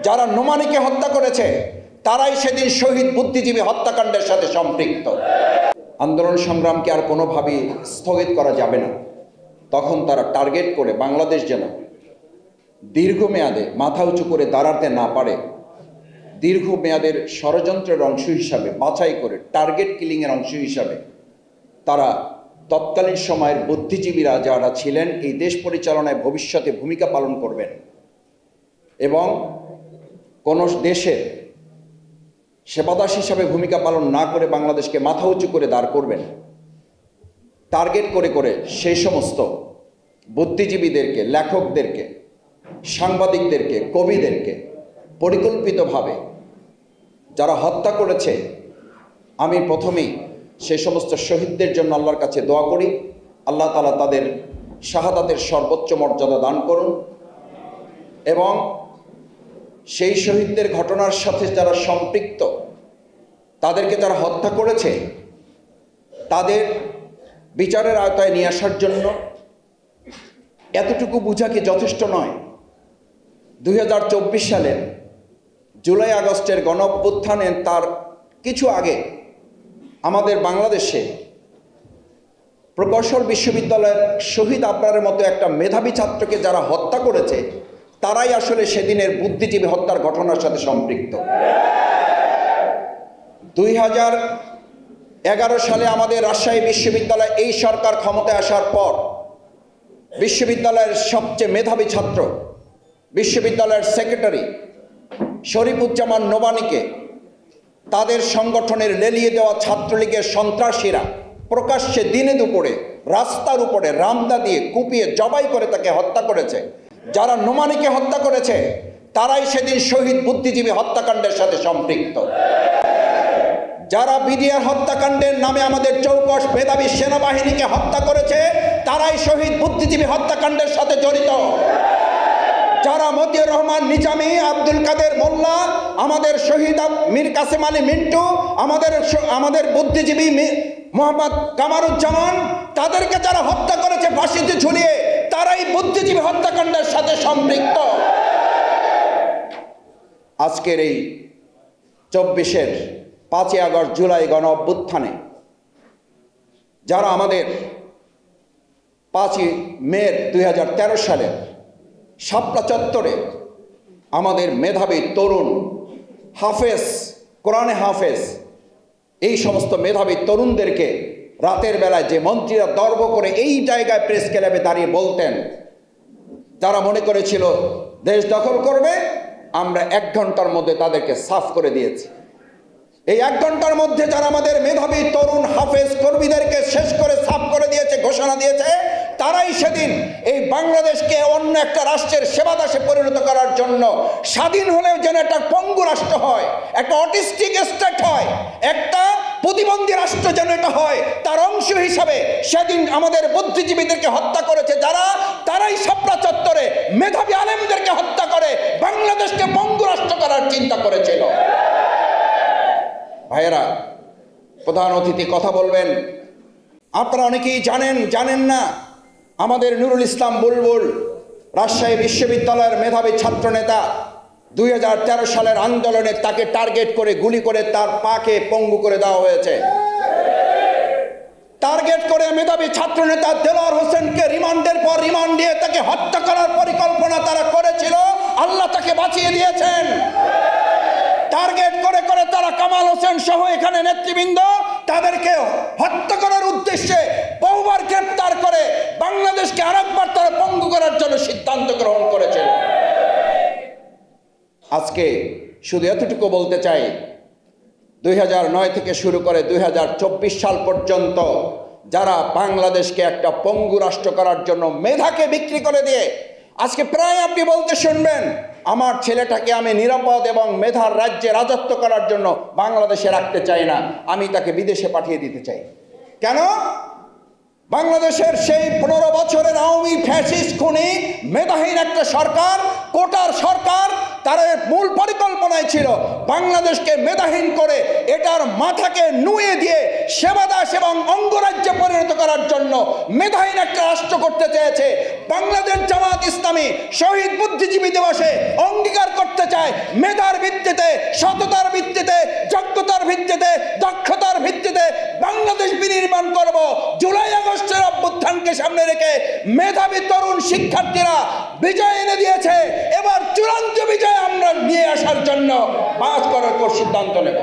যারা নোমানীকে হত্যা করেছে তারাই সেদিন শহীদ বুদ্ধিজীবী হত্যাকাণ্ডের সাথে সম্পৃক্ত। আন্দোলন সংগ্রামকে আর কোনোভাবেই স্থগিত করা যাবে না। তখন তারা টার্গেট করে বাংলাদেশ যেন দীর্ঘমেয়াদে মাথা উঁচু করে দাঁড়াতে না পারে, দীর্ঘমেয়াদের ষড়যন্ত্রের অংশ হিসাবে বাছাই করে টার্গেট কিলিংয়ের অংশ হিসাবে তারা তৎকালীন সময়ের বুদ্ধিজীবীরা যারা ছিলেন এই দেশ পরিচালনায় ভবিষ্যতে ভূমিকা পালন করবেন এবং কোন দেশের সেবাদাস হিসাবে ভূমিকা পালন না করে বাংলাদেশকে মাথা উঁচু করে দাঁড় করবেন, টার্গেট করে করে সেই সমস্ত বুদ্ধিজীবীদেরকে, লেখকদেরকে, সাংবাদিকদেরকে, কবিদেরকে পরিকল্পিতভাবে যারা হত্যা করেছে, আমি প্রথমেই সেই সমস্ত শহীদদের জন্য আল্লাহর কাছে দোয়া করি, আল্লাহ তাআলা তাদের শাহাদাতের সর্বোচ্চ মর্যাদা দান করুন এবং সেই শহীদদের ঘটনার সাথে যারা সম্পৃক্ত, তাদেরকে যারা হত্যা করেছে তাদের বিচারের আওতায় নিয়ে আসার জন্য এতটুকু বোঝা কি যথেষ্ট নয়? 2024 সালের জুলাই আগস্টের গণঅভ্যুত্থানে তার কিছু আগে আমাদের বাংলাদেশে প্রকৌশল বিশ্ববিদ্যালয়ের শহীদ আবরারের মতো একটা মেধাবী ছাত্রকে যারা হত্যা করেছে তারাই আসলে সেদিনের বুদ্ধিজীবী হত্যার ঘটনার সাথে সম্পৃক্ত। 2011 সালে আমাদের রাজশাহী বিশ্ববিদ্যালয় এই সরকার ক্ষমতায় আসার পর বিশ্ববিদ্যালয়ের সবচেয়ে মেধাবী ছাত্র, বিশ্ববিদ্যালয়ের সেক্রেটারি শরীফুজ্জামান নোমানীকে তাদের সংগঠনের লেলিয়ে দেওয়া ছাত্রলীগের সন্ত্রাসীরা প্রকাশ্যে দিনে দুপুরে রাস্তার উপরে রামদা দিয়ে কুপিয়ে জবাই করে তাকে হত্যা করেছে। যারা নোমানীকে হত্যা করেছে তারাই সেদিন শহীদ বুদ্ধিজীবী হত্যাকাণ্ডের সাথে সম্পৃক্ত। যারা বিডিআর হত্যাকাণ্ডের নামে আমাদের চৌকস মেধাবী সেনাবাহিনীকে হত্যা করেছে তারাই শহীদ বুদ্ধিজীবী হত্যাকাণ্ডের সাথে জড়িত। যারা মতিউর রহমান নিজামী, আব্দুল কাদের মোল্লা, আমাদের শহীদ মীর কাসেম আলী মিন্টু, আমাদের বুদ্ধিজীবী মোহাম্মদ কামারুজ্জামান, তাদেরকে যারা হত্যা করেছে ফাঁসিতে ঝুলিয়ে, তারাই বুদ্ধিজীবী হত্যাকাণ্ডের সাথে সম্পৃক্ত। আজকের এই 24-এর 5ই আগস্ট জুলাই গণ অভ্যুত্থানে যারা আমাদের 5ই মে 2013 সালে শাপলা চত্বরে আমাদের মেধাবী তরুণ হাফেজ, কোরআনে হাফেজ, এই সমস্ত মেধাবী তরুণদেরকে রাতের বেলায় যে মন্ত্রীরা দর্ব করে এই জায়গায় প্রেস ক্লাবে দাঁড়িয়ে বলতেন, যারা মনে করেছিল দেশ দখল করবে, আমরা 1 ঘন্টার মধ্যে তাদেরকে সাফ করে দিয়েছি। এই 1 ঘন্টার মধ্যে যারা আমাদের মেধাবী তরুণ হাফেজ কর্মীদেরকে শেষ করে সাফ করে দিয়েছে, ঘোষণা দিয়েছে, তারাই সেদিন এই বাংলাদেশকে অন্য একটা রাষ্ট্রের সেবাদাসে পরিণত করার জন্য, স্বাধীন হলেও যেন একটা পঙ্গু রাষ্ট্র হয়, একটা অটিস্টিক স্টেট হয়, একটা প্রতিবন্ধী রাষ্ট্র যেন এটা হয়, তার অংশ হিসাবে সেদিন আমাদের বুদ্ধিজীবীদেরকে হত্যা করেছে যারা, তারাই শাপলা চত্বরে মেধাবী আলেমদেরকে হত্যা করে বাংলাদেশকে পঙ্গু রাষ্ট্র করার চিন্তা করেছিল। ভাইয়েরা, প্রধান অতিথি কথা বলবেন, আপনারা অনেকেই জানেন না, আমাদের নুরুল ইসলাম বুলবুল রাজশাহী বিশ্ববিদ্যালয়ের মেধাবী ছাত্র নেতা, 2013 সালের আন্দোলনে তাকে টার্গেট করে গুলি করে তার পাকে পঙ্গু করে দেওয়া হয়েছে। টার্গেট করে মেধাবী ছাত্র নেতা দেলোয়ার হোসেনকে রিমান্ডের পর রিমান্ড দিয়ে তাকে হত্যা করার পরিকল্পনা তারা করেছিল, আল্লাহ তাকে বাঁচিয়ে দিয়েছেন। টার্গেট করে করে তারা কামাল হোসেন সহ এখানে নেতৃবৃন্দ তাদেরকে হত্যা করার উদ্দেশ্যে বহুবার গ্রেপ্তার করে বাংলাদেশকে আরেকবার তারা পঙ্গু করার জন্য সিদ্ধান্ত গ্রহণ করেছিল। আজকে শুধু এতটুকু বলতে চাই, 2009 থেকে শুরু করে 2024 সাল পর্যন্ত যারা বাংলাদেশকে একটা পঙ্গু রাষ্ট্র করার জন্য মেধাকে বিক্রি করে দিয়ে, আজকে প্রায় আপনি বলতে শুনবেন, আমার ছেলেটাকে আমি নিরাপদ এবং মেধার রাজ্যে রাজত্ব করার জন্য বাংলাদেশে রাখতে চাই না, আমি তাকে বিদেশে পাঠিয়ে দিতে চাই। কেন? বাংলাদেশের সেই 15 বছরের আওয়ামী ফ্যাসিস্ট খুনি মেধাহীন একটা সরকার, কোটার সরকার, তার মূল পরিকল্পনায় ছিল বাংলাদেশকে মেধাহীন করে এটার মাথাকে নুয়ে দিয়ে সেবাদাস এবং অঙ্গরাজ্যে পরিণত করার জন্য মেধাহীন একটা রাষ্ট্র করতে চেয়েছে। বাংলাদেশ জামাত ইসলামী শহীদ বুদ্ধিজীবী দিবসে অঙ্গীকার করতে করতে চায় মেধার ভিত্তিতে, সততার ভিত্তিতে, যোগ্যতার ভিত্তিতে, দক্ষতার ভিত্তিতে বাংলাদেশ বিনির্মাণ করব। জুলাই আগস্টের অভ্যুত্থানকে সামনে রেখে মেধাবী তরুণ শিক্ষার্থীরা বিজয় এনে দিয়েছে। এবার চূড়ান্ত বিজয় আমরা নিয়ে আসার জন্য বাস করার সিদ্ধান্ত নেব।